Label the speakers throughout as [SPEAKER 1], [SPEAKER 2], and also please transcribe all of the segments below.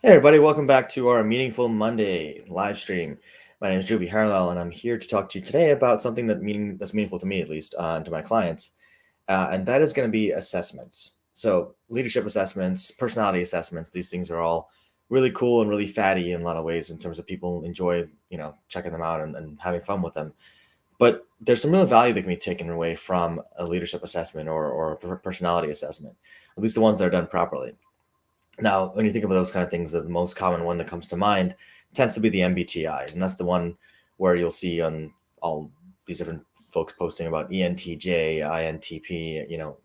[SPEAKER 1] Hey everybody, welcome back to our Meaningful Monday live stream. My name is Joby Harlel, and I'm here to talk to you today about something that's meaningful to me, at least, and to my clients, and that is going to be assessments. So, leadership assessments, personality assessments, these things are all really cool and really fatty in a lot of ways in terms of people enjoy, checking them out and having fun with them. But there's some real value that can be taken away from a leadership assessment or a personality assessment, at least the ones that are done properly. Now, when you think of those kind of things, the most common one that comes to mind tends to be the MBTI, and that's the one where you'll see on all these different folks posting about ENTJ, INTP,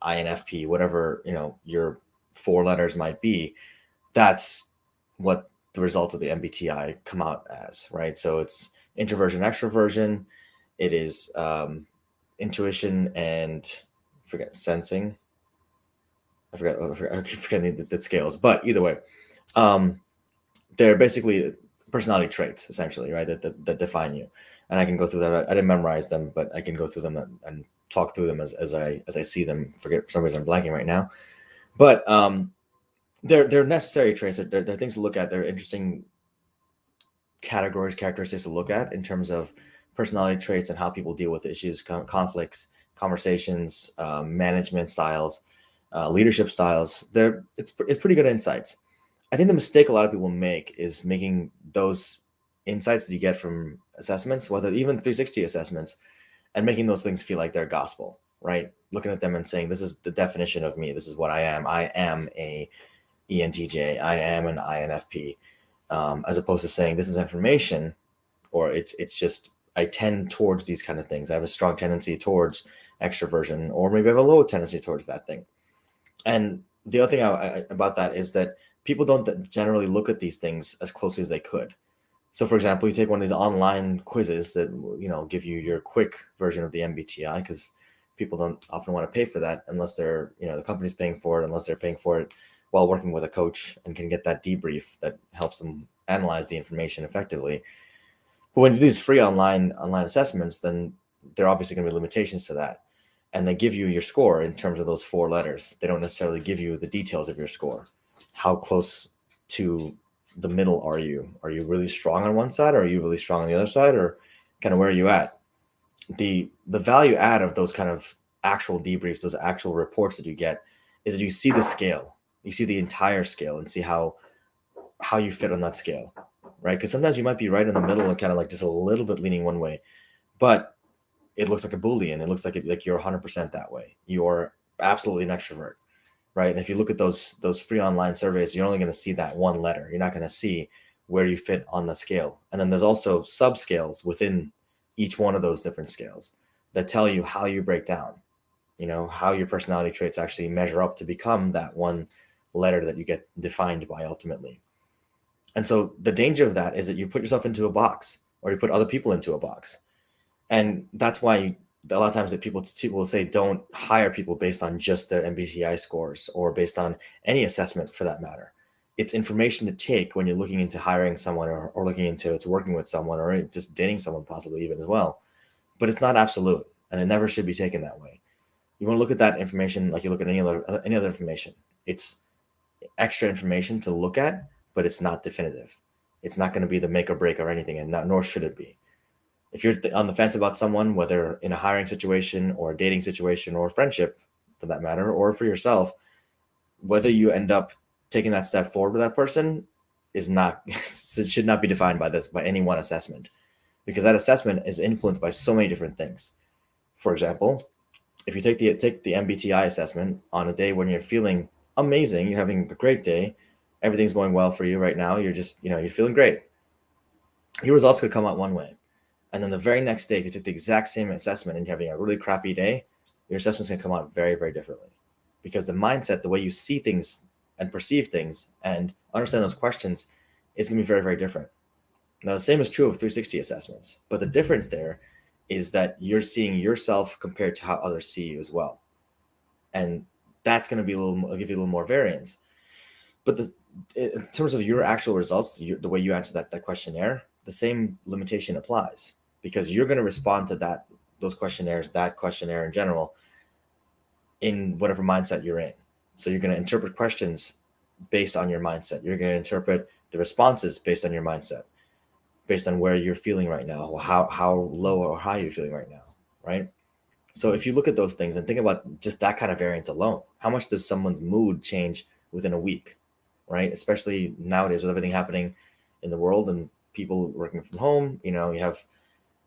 [SPEAKER 1] INFP, whatever your four letters might be. That's what the results of the MBTI come out as, right? So it's introversion, extroversion. It is intuition and forget sensing. I keep forgetting the scales, but either way, um, they're basically personality traits, essentially, right? That define you. And I can go through them. I didn't memorize them, but I can go through them and talk through them as I see them. For some reason I'm blanking right now, but they're necessary traits. They're things to look at. They're interesting characteristics to look at in terms of personality traits and how people deal with issues, conflicts, conversations, management styles, leadership styles. It's pretty good insights. I think the mistake a lot of people make is making those insights that you get from assessments, whether even 360 assessments, and making those things feel like they're gospel, right? Looking at them and saying, this is the definition of me. This is what I am. I am a ENTJ. I am an INFP. As opposed to saying this is information, or it's just I tend towards these kind of things. I have a strong tendency towards extroversion, or maybe I have a low tendency towards that thing. And the other thing about that is that people don't generally look at these things as closely as they could. So, for example, you take one of these online quizzes that give you your quick version of the MBTI, because people don't often want to pay for that unless they're the company's paying for it, unless they're paying for it while working with a coach and can get that debrief that helps them analyze the information effectively. But when you do these free online assessments, then there are obviously going to be limitations to that. And they give you your score in terms of those four letters. They don't necessarily give you the details of your score. How close to the middle are you? Are you really strong on one side, or are you really strong on the other side, or kind of where are you at? The value add of those kind of actual debriefs, those actual reports that you get, is that you see the scale, you see the entire scale, and see how you fit on that scale, right? Because sometimes you might be right in the middle and kind of like just a little bit leaning one way, but it looks like a Boolean. It looks like you're 100% that way. You're absolutely an extrovert, right? And if you look at those free online surveys, you're only going to see that one letter. You're not going to see where you fit on the scale. And then there's also subscales within each one of those different scales that tell you how you break down, how your personality traits actually measure up to become that one letter that you get defined by ultimately. And so the danger of that is that you put yourself into a box, or you put other people into a box. And that's why a lot of times that people will say don't hire people based on just their MBTI scores or based on any assessment for that matter. It's information to take when you're looking into hiring someone, or looking into working with someone, or just dating someone possibly even as well. But it's not absolute, and it never should be taken that way. You want to look at that information like you look at any other information. It's extra information to look at, but it's not definitive. It's not going to be the make or break or anything, and nor should it be. If you're on the fence about someone, whether in a hiring situation or a dating situation or a friendship for that matter, or for yourself, whether you end up taking that step forward with that person is not, it should not be defined by any one assessment, because that assessment is influenced by so many different things. For example, if you take the MBTI assessment on a day when you're feeling amazing, you're having a great day, everything's going well for you right now, you're just, you're feeling great. Your results could come out one way. And then the very next day, if you took the exact same assessment and you're having a really crappy day, your assessment's going to come out very, very differently. Because the mindset, the way you see things and perceive things and understand those questions, is going to be very, very different. Now, the same is true of 360 assessments. But the difference there is that you're seeing yourself compared to how others see you as well. And that's going to be give you a little more variance. But in terms of your actual results, the way you answer that questionnaire, the same limitation applies, because you're going to respond to that questionnaire in general, in whatever mindset you're in. So you're going to interpret questions based on your mindset. You're going to interpret the responses based on your mindset, based on where you're feeling right now, how low or high you're feeling right now, right? So if you look at those things and think about just that kind of variance alone, how much does someone's mood change within a week, right? Especially nowadays with everything happening in the world and people working from home, you have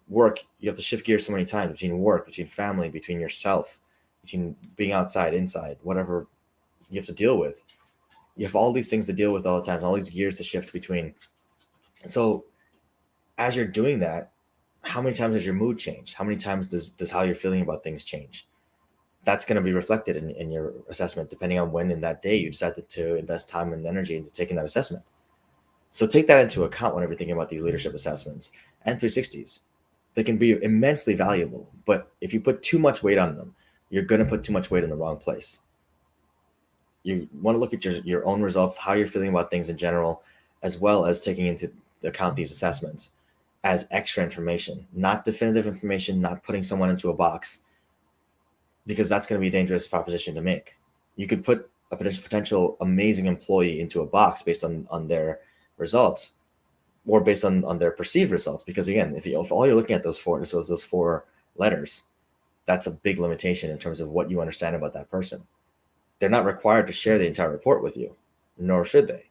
[SPEAKER 1] work, you have to shift gears so many times between work, between family, between yourself, between being outside, inside, whatever you have to deal with. You have all these things to deal with all the time, all these gears to shift between. So as you're doing that, how many times does your mood change? How many times does how you're feeling about things change? That's going to be reflected in your assessment, depending on when in that day you decided to invest time and energy into taking that assessment. So take that into account whenever you're thinking about these leadership assessments and 360s. They can be immensely valuable, but if you put too much weight on them, you're going to put too much weight in the wrong place. You want to look at your own results, how you're feeling about things in general, as well as taking into account these assessments as extra information, not definitive information, not putting someone into a box, because that's going to be a dangerous proposition to make. You could put a potential amazing employee into a box based on their results, or based on their perceived results. Because again, if all you're looking at those four letters, that's a big limitation in terms of what you understand about that person. They're not required to share the entire report with you, nor should they.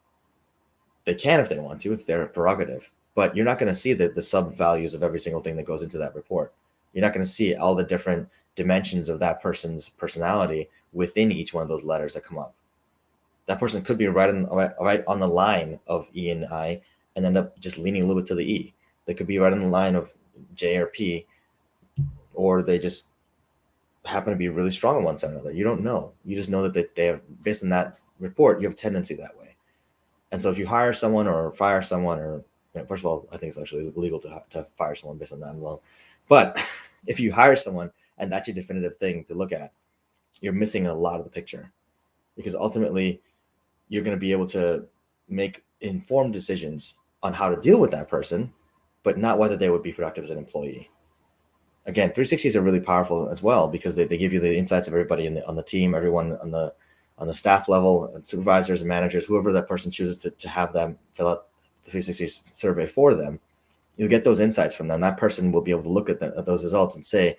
[SPEAKER 1] They can if they want to, it's their prerogative, but you're not going to see the sub values of every single thing that goes into that report. You're not going to see all the different dimensions of that person's personality within each one of those letters that come up. That person could be right on the line of E and I and end up just leaning a little bit to the E. They could be right on the line of J or P, or they just happen to be really strong on one side or another. You don't know. You just know that they have, based on that report, you have a tendency that way. And so if you hire someone or fire someone, or first of all, I think it's actually illegal to fire someone based on that alone. But if you hire someone and that's your definitive thing to look at, you're missing a lot of the picture, because ultimately you're going to be able to make informed decisions on how to deal with that person, but not whether they would be productive as an employee. Again, 360s are really powerful as well, because they give you the insights of everybody on the team, everyone on the staff level, and supervisors and managers, whoever that person chooses to have them fill out the 360 survey for them. You'll get those insights from them. That person will be able to look at those results and say,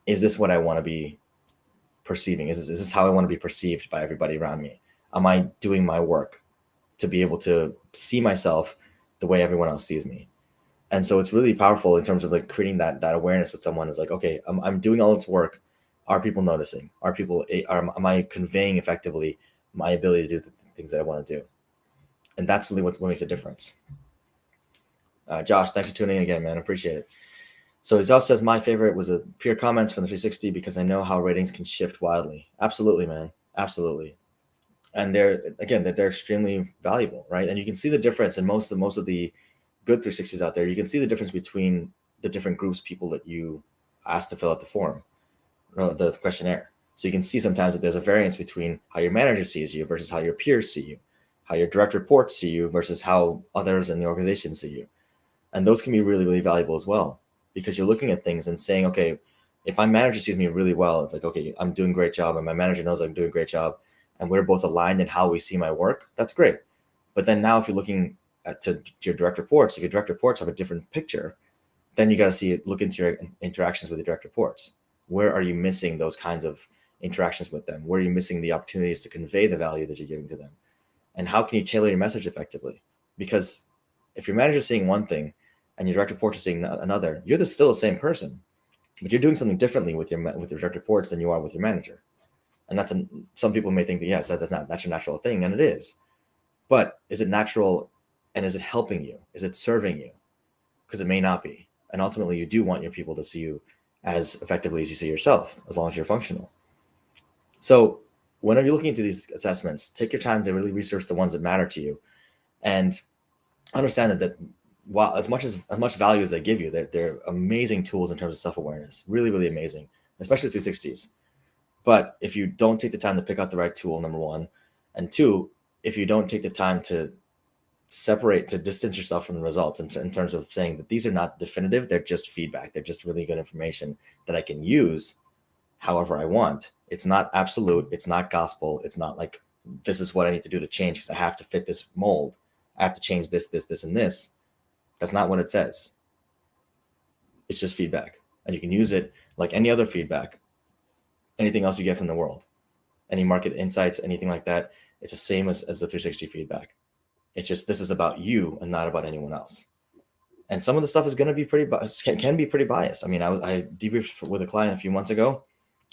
[SPEAKER 1] is this what I want to be perceiving? Is this how I want to be perceived by everybody around me? Am I doing my work to be able to see myself the way everyone else sees me? And so it's really powerful in terms of like creating that awareness with someone. Is like, okay, I'm doing all this work. Are people noticing? Am I conveying effectively my ability to do the things that I want to do? And that's really what makes a difference. Josh, thanks for tuning in again, man. I appreciate it. So he also says, my favorite was a peer comments from the 360 because I know how ratings can shift wildly. Absolutely, man. Absolutely. And they're extremely valuable, right? And you can see the difference in most of the good 360s out there. You can see the difference between the different groups of people that you ask to fill out the form, or the questionnaire. So you can see sometimes that there's a variance between how your manager sees you versus how your peers see you, how your direct reports see you versus how others in the organization see you. And those can be really, really valuable as well, because you're looking at things and saying, okay, if my manager sees me really well, it's like, okay, I'm doing a great job, and my manager knows I'm doing a great job, and we're both aligned in how we see my work, that's great. But then now if you're looking to your direct reports, if your direct reports have a different picture, then you got to look into your interactions with your direct reports. Where are you missing those kinds of interactions with them? Where are you missing the opportunities to convey the value that you're giving to them? And how can you tailor your message effectively? Because if your manager is seeing one thing and your direct report is seeing another, you're still the same person, but you're doing something differently with your direct reports than you are with your manager. And some people may think that, yes, that's your natural thing, and it is. But is it natural, and is it helping you? Is it serving you? Because it may not be. And ultimately, you do want your people to see you as effectively as you see yourself, as long as you're functional. So whenever you're looking into these assessments, take your time to really research the ones that matter to you, and understand that while as much value as they give you, they're amazing tools in terms of self-awareness. Really, really amazing, especially 360s. But if you don't take the time to pick out the right tool, number one, and two, if you don't take the time to distance yourself from the results in terms of saying that these are not definitive, they're just feedback, they're just really good information that I can use however I want. It's not absolute, it's not gospel, it's not like this is what I need to do to change because I have to fit this mold. I have to change this, and this. That's not what it says. It's just feedback. And you can use it like any other feedback, anything else you get from the world, any market insights, anything like that. It's the same as the 360 feedback. It's just, this is about you and not about anyone else. And some of the stuff is going to be can be pretty biased. I mean, I debriefed with a client a few months ago,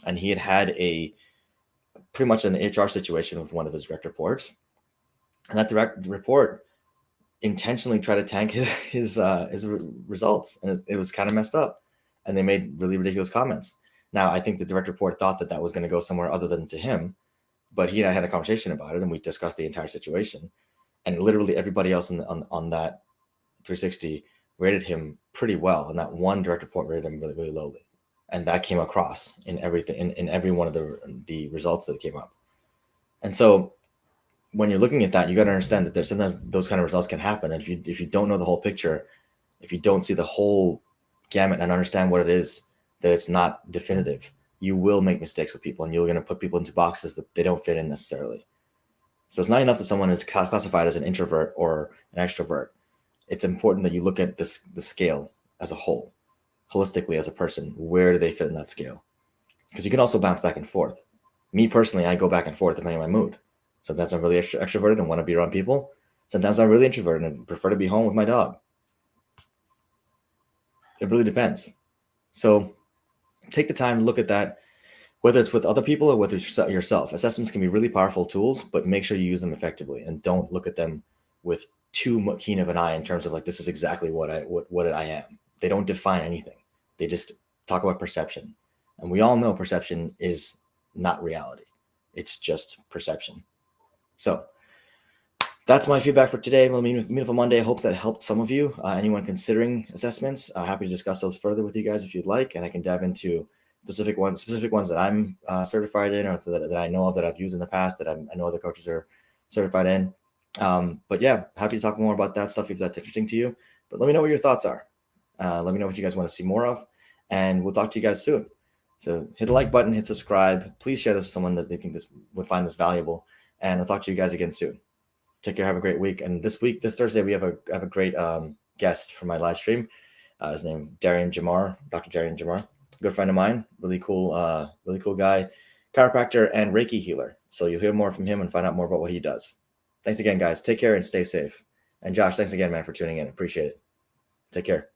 [SPEAKER 1] and he had a pretty much an HR situation with one of his direct reports. And that direct report intentionally tried to tank his results, and it was kind of messed up, and they made really ridiculous comments. Now, I think the direct report thought that was going to go somewhere other than to him, but he and I had a conversation about it, and we discussed the entire situation, and literally everybody else on that 360 rated him pretty well, and that one direct report rated him really, really lowly, and that came across in everything, in every one of the results that came up. And so when you're looking at that, you got to understand that there's sometimes those kind of results can happen. And if you don't know the whole picture, if you don't see the whole gamut and understand what it is, that it's not definitive, you will make mistakes with people, and you're going to put people into boxes that they don't fit in necessarily. So it's not enough that someone is classified as an introvert or an extrovert. It's important that you look at the scale as a whole, holistically as a person. Where do they fit in that scale? Because you can also bounce back and forth. Me personally, I go back and forth depending on my mood. Sometimes I'm really extroverted and want to be around people. Sometimes I'm really introverted and prefer to be home with my dog. It really depends. So take the time to look at that, whether it's with other people or with yourself. Assessments can be really powerful tools, but make sure you use them effectively, and don't look at them with too keen of an eye in terms of like, this is exactly what I am. They don't define anything. They just talk about perception. And we all know perception is not reality. It's just perception. So that's my feedback for today. Well, Meaningful Monday. I hope that helped some of you. Anyone considering assessments, happy to discuss those further with you guys if you'd like, and I can dive into specific ones that I'm certified in, or that I know of, that I've used in the past, that I know other coaches are certified in. But yeah, happy to talk more about that stuff if that's interesting to you. But let me know what your thoughts are. Let me know what you guys want to see more of, and we'll talk to you guys soon. So hit the like button, hit subscribe. Please share this with someone that they think would find this valuable, and I'll talk to you guys again soon. Take care. Have a great week. And this Thursday, we have a great guest for my live stream. His name Dr. Darian Jamar, good friend of mine. Really cool guy, chiropractor and Reiki healer. So you'll hear more from him and find out more about what he does. Thanks again, guys. Take care and stay safe. And Josh, thanks again, man, for tuning in. Appreciate it. Take care.